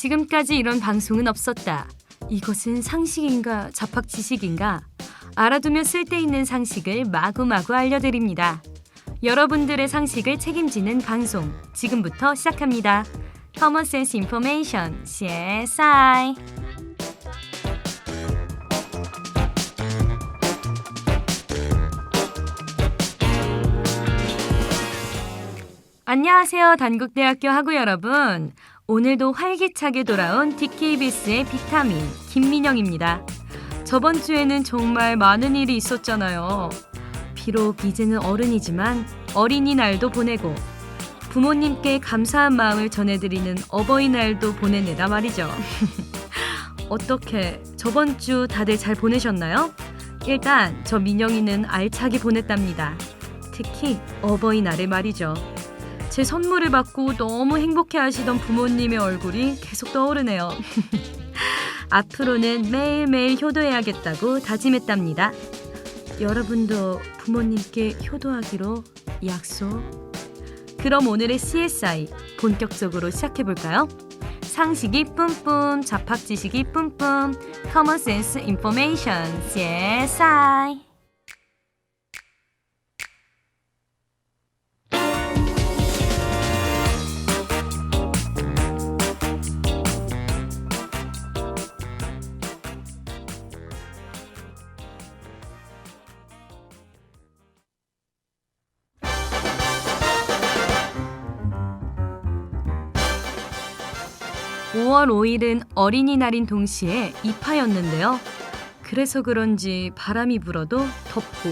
지금까지 이런 방송은 없었다. 이것은 상식인가 자팍지식인가? 알아두면 쓸데있는 상식을 마구마구 알려드립니다. 여러분들의 상식을 책임지는 방송 지금부터 시작합니다. Common Sense Information CSI. 안녕하세요. 단국대학교 학우 여러분. 오늘도 활기차게 돌아온 DKBS의 비타민 김민영입니다. 저번 주에는 정말 많은 일이 있었잖아요. 비록 이제는 어른이지만 어린이날도 보내고 부모님께 감사한 마음을 전해드리는 어버이날도 보내느라 말이죠. 어떻게 저번 주 다들 잘 보내셨나요? 일단 저 민영이는 알차게 보냈답니다. 특히 어버이날에 말이죠. 제 선물을 받고 너무 행복해하시던 부모님의 얼굴이 계속 떠오르네요. 앞으로는 매일매일 효도해야겠다고 다짐했답니다. 여러분도 부모님께 효도하기로 약속. 그럼 오늘의 CSI 본격적으로 시작해볼까요? 상식이 뿜뿜, 자팍지식이 뿜뿜, Common Sense Information CSI. 5월 5일은 어린이날인 동시에 입하였는데요. 그래서 그런지 바람이 불어도 덥고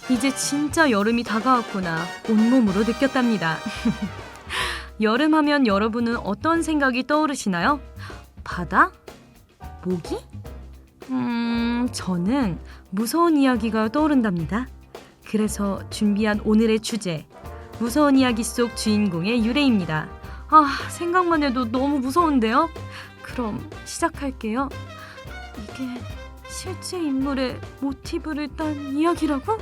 이제 진짜 여름이 다가왔구나 온몸으로 느꼈답니다. 여름하면 여러분은 어떤 생각이 떠오르시나요? 바다? 모기? 저는 무서운 이야기가 떠오른답니다. 그래서 준비한 오늘의 주제, 무서운 이야기 속 주인공의 유래입니다. 생각만 해도 너무 무서운데요? 그럼 시작할게요. 이게 실제 인물의 모티브를 딴 이야기라고?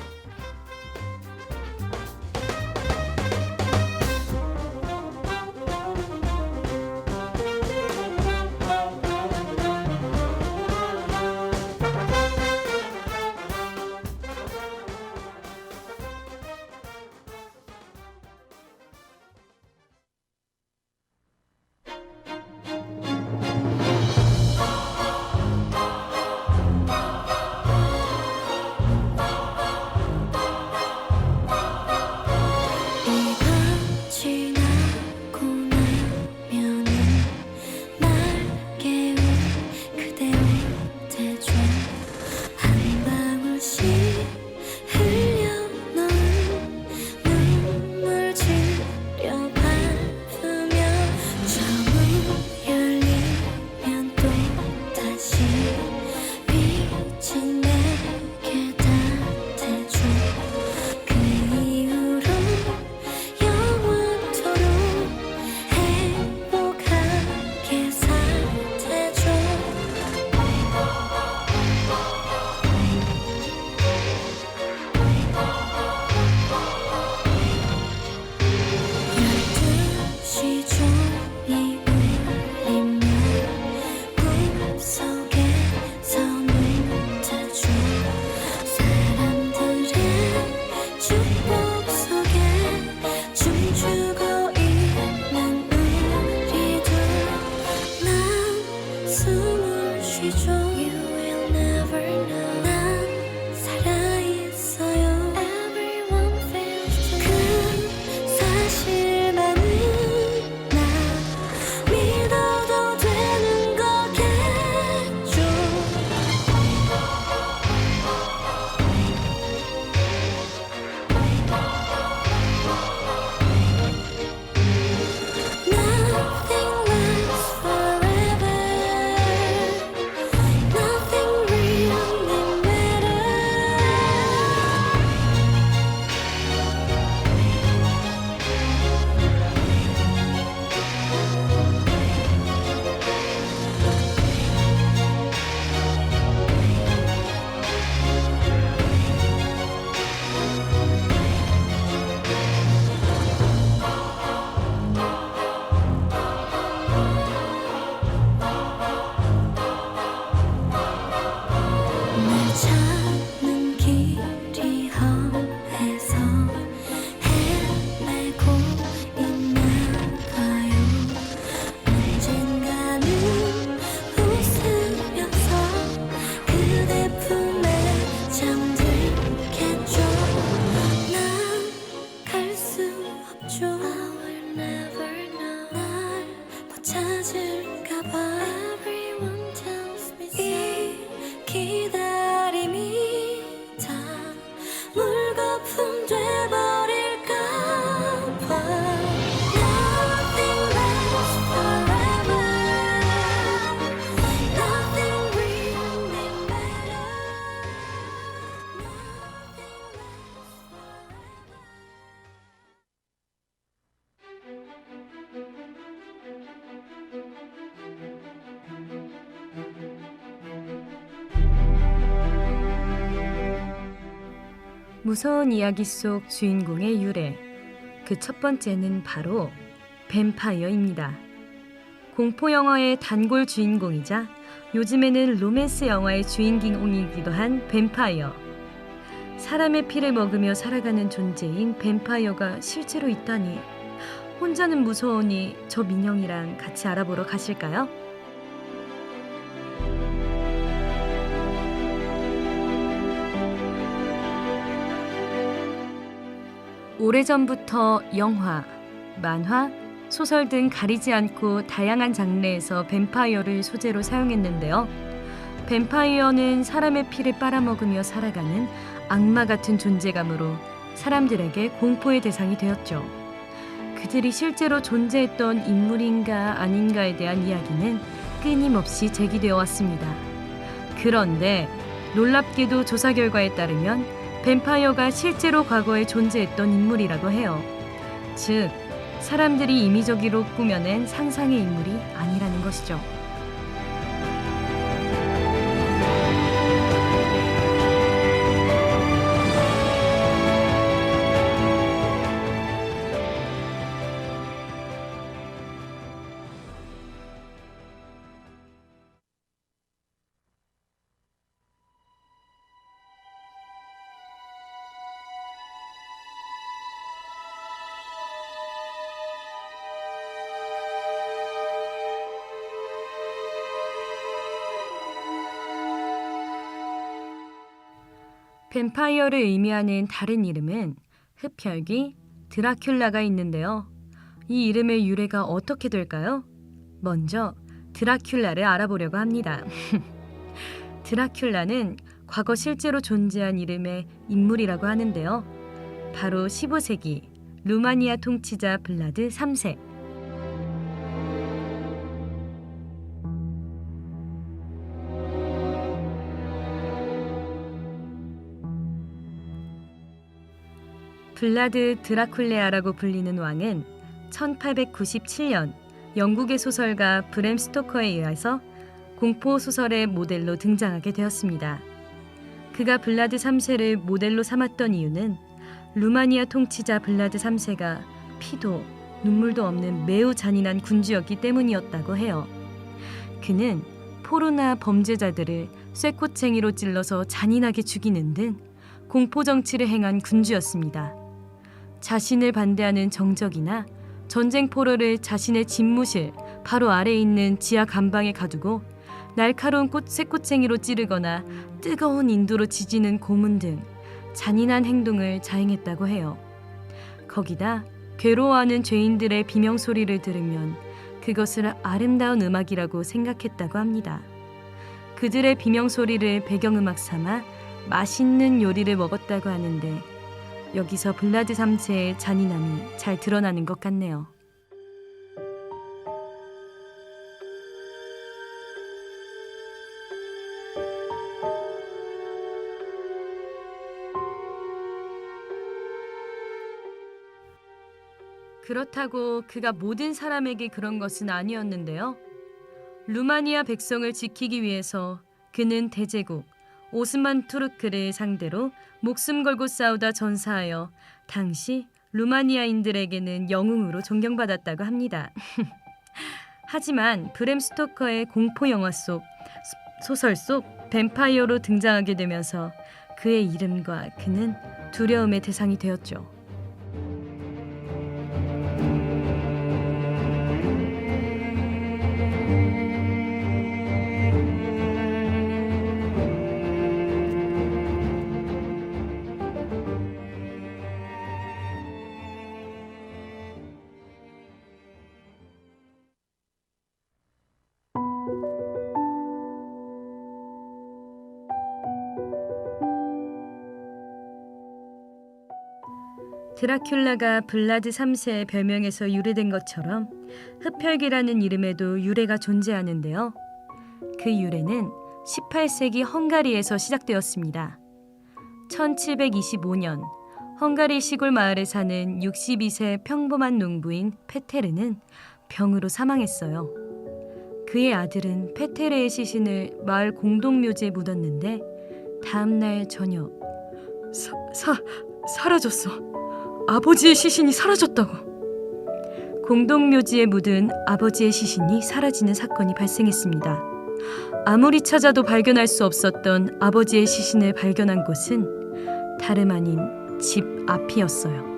찾는 길이 험해서 헤매고 있나 봐요. 언젠가는 웃으면서 그대 품에 잠들겠죠. 난 갈 수 없죠. I will never know. 날 못 찾을까 봐. Everyone tells me so. 이 기다림이 다 물거품 돼버릴까 봐. Nothing lasts forever. Nothing really matters. 무서운 이야기 속 주인공의 유래. 그 첫 번째는 바로 뱀파이어입니다. 공포 영화의 단골 주인공이자 요즘에는 로맨스 영화의 주인공이기도 한 뱀파이어. 사람의 피를 먹으며 살아가는 존재인 뱀파이어가 실제로 있다니. 혼자는 무서우니 저 민영이랑 같이 알아보러 가실까요? 오래전부터 영화, 만화, 소설 등 가리지 않고 다양한 장르에서 뱀파이어를 소재로 사용했는데요. 뱀파이어는 사람의 피를 빨아먹으며 살아가는 악마 같은 존재감으로 사람들에게 공포의 대상이 되었죠. 그들이 실제로 존재했던 인물인가 아닌가에 대한 이야기는 끊임없이 제기되어 왔습니다. 그런데 놀랍게도 조사 결과에 따르면 뱀파이어가 실제로 과거에 존재했던 인물이라고 해요. 즉, 사람들이 임의적으로 꾸며낸 상상의 인물이 아니라는 것이죠. 뱀파이어를 의미하는 다른 이름은 흡혈귀, 드라큘라가 있는데요. 이 이름의 유래가 어떻게 될까요? 먼저 드라큘라를 알아보려고 합니다. 드라큘라는 과거 실제로 존재한 이름의 인물이라고 하는데요. 바로 15세기 루마니아 통치자 블라드 3세. 블라드 드라큘레아라고 불리는 왕은 1897년 영국의 소설가 브램 스토커에 의해서 공포소설의 모델로 등장하게 되었습니다. 그가 블라드 3세를 모델로 삼았던 이유는 루마니아 통치자 블라드 3세가 피도 눈물도 없는 매우 잔인한 군주였기 때문이었다고 해요. 그는 포로나 범죄자들을 쇠꼬챙이로 찔러서 잔인하게 죽이는 등 공포 정치를 행한 군주였습니다. 자신을 반대하는 정적이나 전쟁 포로를 자신의 집무실 바로 아래에 있는 지하 감방에 가두고 날카로운 쇠꼬챙이로 찌르거나 뜨거운 인도로 지지는 고문 등 잔인한 행동을 자행했다고 해요. 거기다 괴로워하는 죄인들의 비명소리를 들으면 그것을 아름다운 음악이라고 생각했다고 합니다. 그들의 비명소리를 배경음악 삼아 맛있는 요리를 먹었다고 하는데 여기서 블라드 3세의 잔인함이 잘 드러나는 것 같네요. 그렇다고 그가 모든 사람에게 그런 것은 아니었는데요. 루마니아 백성을 지키기 위해서 그는 대제국 오스만 투르크를 상대로 목숨 걸고 싸우다 전사하여 당시 루마니아인들에게는 영웅으로 존경받았다고 합니다. 하지만 브램 스토커의 공포 영화 속 소설 속 뱀파이어로 등장하게 되면서 그의 이름과 그는 두려움의 대상이 되었죠. 드라큘라가 블라드 3세의 별명에서 유래된 것처럼 흡혈귀라는 이름에도 유래가 존재하는데요. 그 유래는 18세기 헝가리에서 시작되었습니다. 1725년 헝가리 시골 마을에 사는 62세 평범한 농부인 페테르는 병으로 사망했어요. 그의 아들은 페테르의 시신을 마을 공동묘지에 묻었는데 다음 날 저녁 사라졌어. 아버지의 시신이 사라졌다고. 공동묘지에 묻은 아버지의 시신이 사라지는 사건이 발생했습니다. 아무리 찾아도 발견할 수 없었던 아버지의 시신을 발견한 곳은 다름 아닌 집 앞이었어요.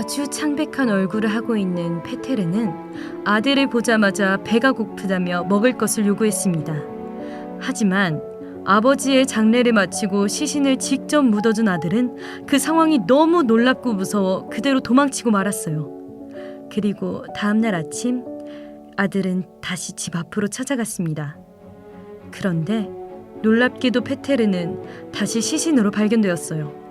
아주 창백한 얼굴을 하고 있는 페테르는 아들을 보자마자 배가 고프다며 먹을 것을 요구했습니다. 하지만 아버지의 장례를 마치고 시신을 직접 묻어준 아들은 그 상황이 너무 놀랍고 무서워 그대로 도망치고 말았어요. 그리고 다음날 아침 아들은 다시 집 앞으로 찾아갔습니다. 그런데 놀랍게도 페테르는 다시 시신으로 발견되었어요.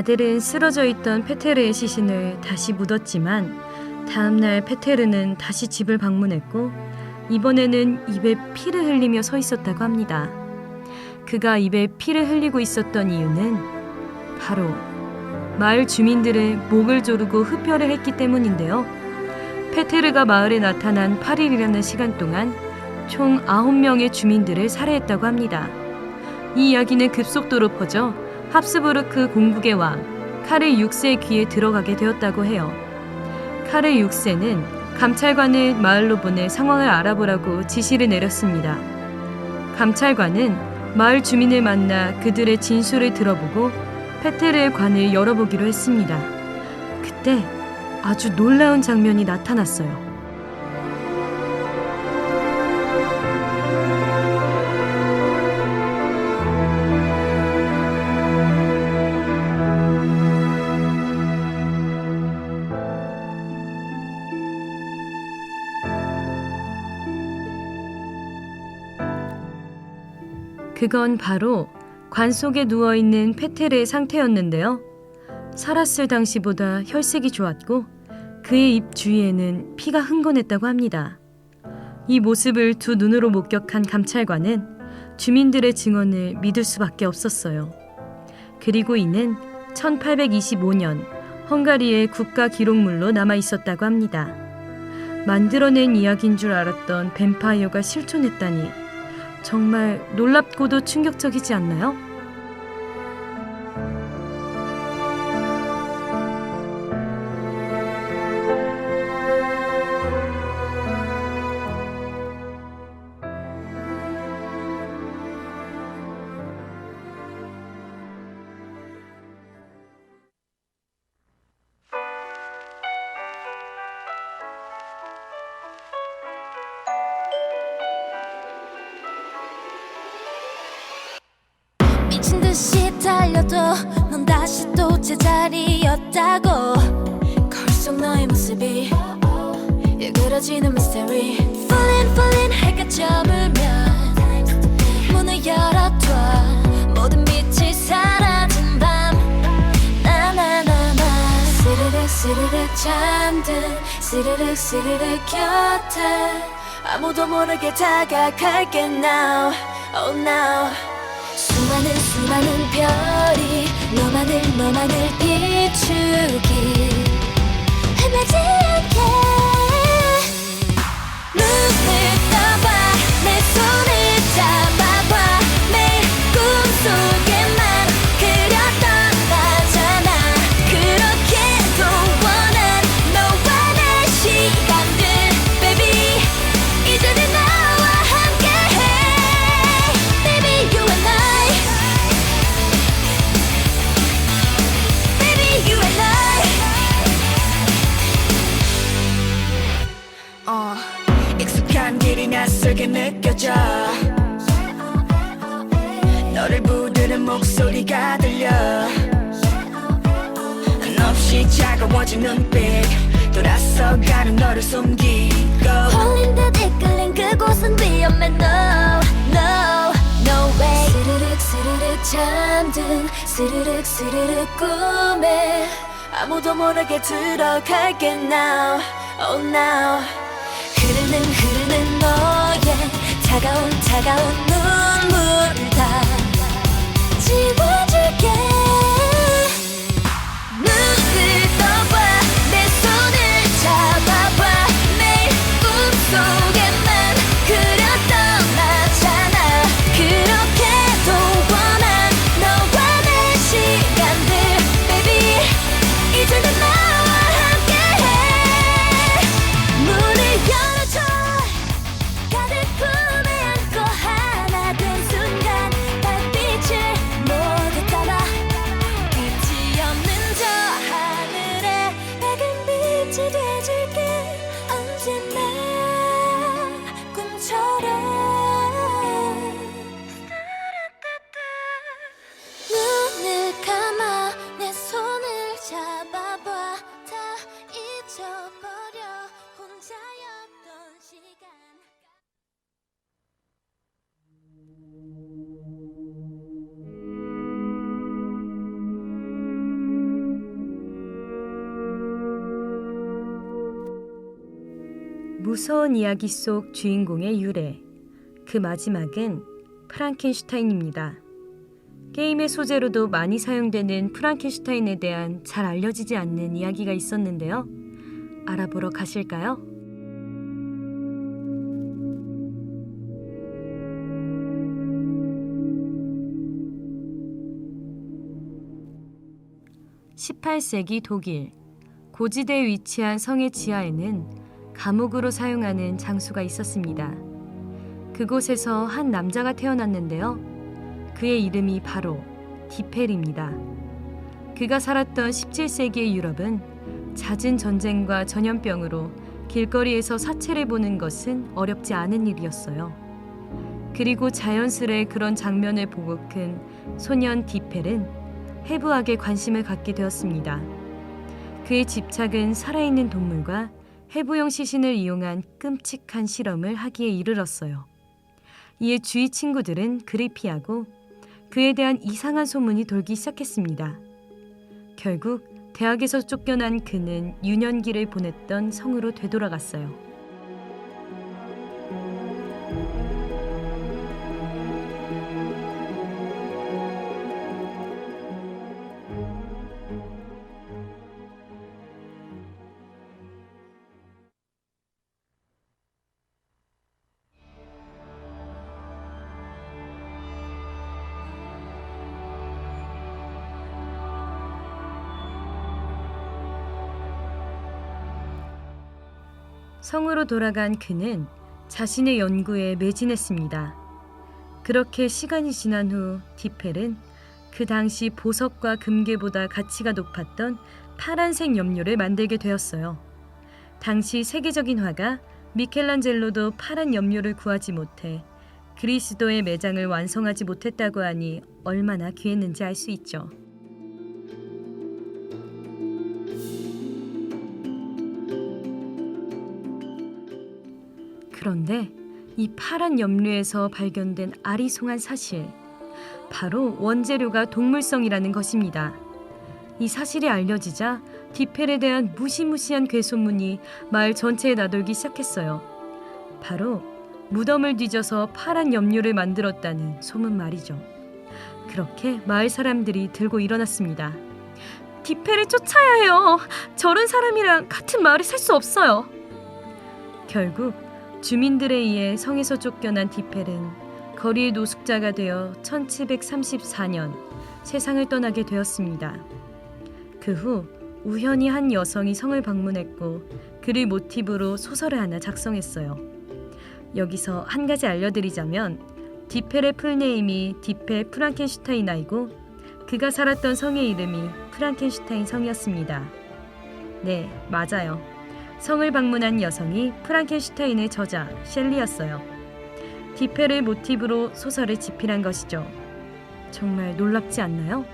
아들은 쓰러져 있던 페테르의 시신을 다시 묻었지만 다음날 페테르는 다시 집을 방문했고 이번에는 입에 피를 흘리며 서 있었다고 합니다. 그가 입에 피를 흘리고 있었던 이유는 바로 마을 주민들의 목을 조르고 흡혈을 했기 때문인데요. 페테르가 마을에 나타난 8일이라는 시간 동안 총 9명의 주민들을 살해했다고 합니다. 이 이야기는 급속도로 퍼져 합스부르크 공국의 왕 카를 6세의 귀에 들어가게 되었다고 해요. 카를 6세는 감찰관을 마을로 보내 상황을 알아보라고 지시를 내렸습니다. 감찰관은 마을 주민을 만나 그들의 진술을 들어보고 페테르의 관을 열어보기로 했습니다. 그때 아주 놀라운 장면이 나타났어요. 그건 바로 관 속에 누워있는 페테르의 상태였는데요. 살았을 당시보다 혈색이 좋았고 그의 입 주위에는 피가 흥건했다고 합니다. 이 모습을 두 눈으로 목격한 감찰관은 주민들의 증언을 믿을 수밖에 없었어요. 그리고 이는 1825년 헝가리의 국가 기록물로 남아 있었다고 합니다. 만들어낸 이야기인 줄 알았던 뱀파이어가 실존했다니 정말 놀랍고도 충격적이지 않나요? 듯이 달려도 넌 다시 또 제자리였다고. 거울 속 너의 모습이 일그러지는 미스터리. Falling falling 해가 저물면 문을 열어둬. 모든 빛이 사라진 밤 나나나나. 스르륵 스르륵 잠든 스르륵 스르륵 곁에 아무도 모르게 다가갈게 now. Oh now. 수많은 수많은 별이 너만을 비추기 헤매지 않게 눈을 떠봐 내 손을 잡아봐. 매일 꿈속에만 그렸던 나잖아. 그렇게도 원한 너와 내 시간들 baby 이제는 나와 함께해. Baby you and I Baby you and I 익숙한 길이 낯설게 느껴져. 너를 부르는 목소리가 들려. 한없이 차가워진 눈빛 돌아서가는 너를 숨기고 홀린 듯 이끌린 그곳은 위험해. No no no way. 스르륵 스르륵 잠든 스르륵 스르륵 꿈에 아무도 모르게 들어갈게 now. Oh now. 흐르는 너의 차가운 눈물 다 지워줄게. 눈을 떠봐 내 손을 잡아봐. 매일 꿈속에만 그렸던 나잖아. 그렇게도 원한 너와 내 시간들 baby 이제는 나와 함께해. 문을 열어줘. 가득 품에 안고 하나 된 순간 달빛을 모두 담아. 끝이 없는 저 하늘에 밝은 빛이 돼줄게. 언제나 꿈처럼. 눈을 감아 내 손을 잡아봐. 다 잊어버려 혼자였던 시간. 무서운 이야기 속 주인공의 유래. 그 마지막은 프랑켄슈타인입니다. 게임의 소재로도 많이 사용되는 프랑켄슈타인에 대한 잘 알려지지 않는 이야기가 있었는데요. 알아보러 가실까요? (18세기) 독일 고지대에 위치한 성의 지하에는 감옥으로 사용하는 장소가 있었습니다. 그곳에서 한 남자가 태어났는데요. 그의 이름이 바로 디펠입니다. 그가 살았던 17세기의 유럽은 잦은 전쟁과 전염병으로 길거리에서 사체를 보는 것은 어렵지 않은 일이었어요. 그리고 자연스레 그런 장면을 보고 큰 소년 디펠은 해부학에 관심을 갖게 되었습니다. 그의 집착은 살아있는 동물과 해부용 시신을 이용한 끔찍한 실험을 하기에 이르렀어요. 이에 주위 친구들은 그를 피하고 그에 대한 이상한 소문이 돌기 시작했습니다. 결국 대학에서 쫓겨난 그는 유년기를 보냈던 성으로 되돌아갔어요. 성으로 돌아간 그는 자신의 연구에 매진했습니다. 그렇게 시간이 지난 후 디펠은 그 당시 보석과 금괴보다 가치가 높았던 파란색 염료를 만들게 되었어요. 당시 세계적인 화가 미켈란젤로도 파란 염료를 구하지 못해 그리스도의 매장을 완성하지 못했다고 하니 얼마나 귀했는지 알 수 있죠. 그런데 이 파란 염료에서 발견된 아리송한 사실, 바로 원재료가 동물성이라는 것입니다. 이 사실이 알려지자 디펠에 대한 무시무시한 괴소문이 마을 전체에 나돌기 시작했어요. 바로 무덤을 뒤져서 파란 염료를 만들었다는 소문 말이죠. 그렇게 마을 사람들이 들고 일어났습니다. 디펠을 쫓아야 해요. 저런 사람이랑 같은 마을에 살 수 없어요. 결국 주민들에 의해 성에서 쫓겨난 디펠은 거리의 노숙자가 되어 1734년 세상을 떠나게 되었습니다. 그 후 우연히 한 여성이 성을 방문했고 그를 모티브로 소설을 하나 작성했어요. 여기서 한 가지 알려드리자면 디펠의 풀네임이 디펠 프랑켄슈타인이고 그가 살았던 성의 이름이 프랑켄슈타인 성이었습니다. 네, 맞아요. 성을 방문한 여성이 프랑켄슈타인의 저자 셸리였어요. 디펠을 모티브로 소설을 집필한 것이죠. 정말 놀랍지 않나요?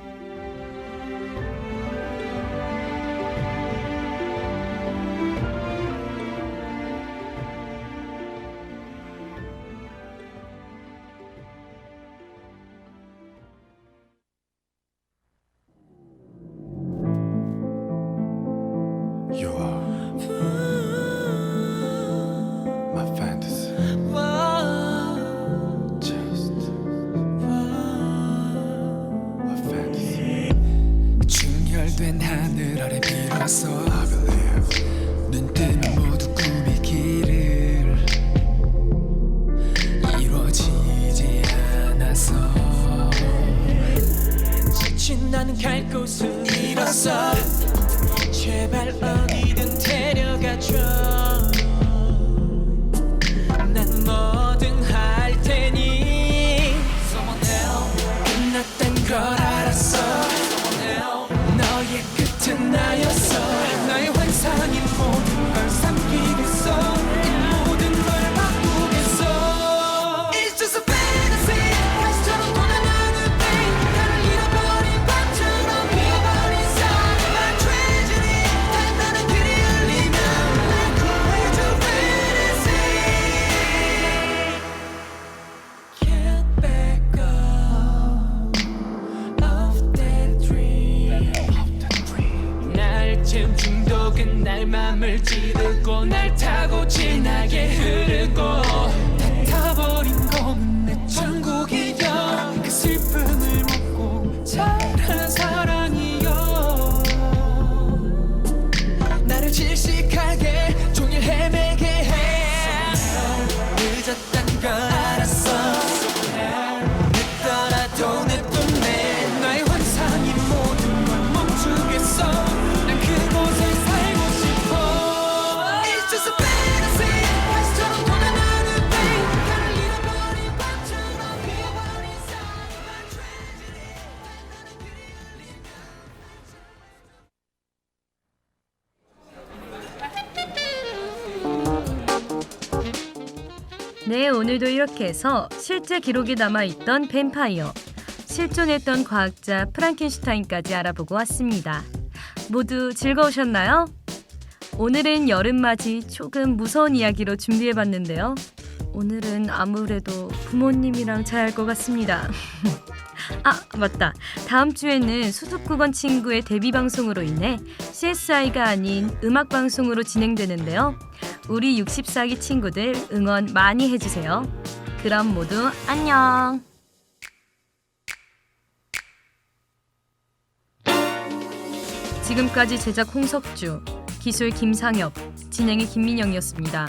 You are my fantasy. Just a fantasy. 충혈된 하늘 아래 빌어서 I believe 눈 뜨면 모두 꿈의 길을 이루어지지 않아서 지친 나는 갈 곳을 잃었어. 제발 어디든 데려가줘. 난 뭐든 할 테니. 끝났단 걸 알았어. 너의 끝은 나였어. 나의 환상이 모든 걸 삼키겠어. 이 모든 걸 바꾸겠어. It's just a fantasy. 가시처럼 돌아가는 pain. 나를 잃어버린 밤처럼 비어버린 삶. My tragedy. 단단한 길이 열리면 I cry to fantasy. Can't back up of that dream. 날쯤 중독은 날 맘을 찌르고 날 타고 진하게 흐르고 다 타버린 검은 내 천국이여. 그 슬픔을 먹고 자란 사랑이여. 나를 질식하게 종일 헤매게 해. 늦었단 걸 알았어. 늦더라도 내 꿈에 나의 환상이 모든 걸 멈추겠어. 난 그곳에 살고 싶어. It's just a fantasy. 가시처럼 돌아가는 pain. 나를 잃어버린 밤처럼 비어버린 삶. My tragedy. 단단한 길이 열리면 네, 오늘도 이렇게 해서 실제 기록에 남아있던 뱀파이어, 실존했던 과학자 프랑켄슈타인까지 알아보고 왔습니다. 모두 즐거우셨나요? 오늘은 여름맞이 조금 무서운 이야기로 준비해봤는데요. 오늘은 아무래도 부모님이랑 자야 할 것 같습니다. 아, 맞다. 다음 주에는 수습국원 친구의 데뷔 방송으로 인해 CSI가 아닌 음악 방송으로 진행되는데요. 우리 64기 친구들 응원 많이 해주세요. 그럼 모두 안녕. 지금까지 제작 홍석주, 기술 김상엽, 진행의 김민영이었습니다.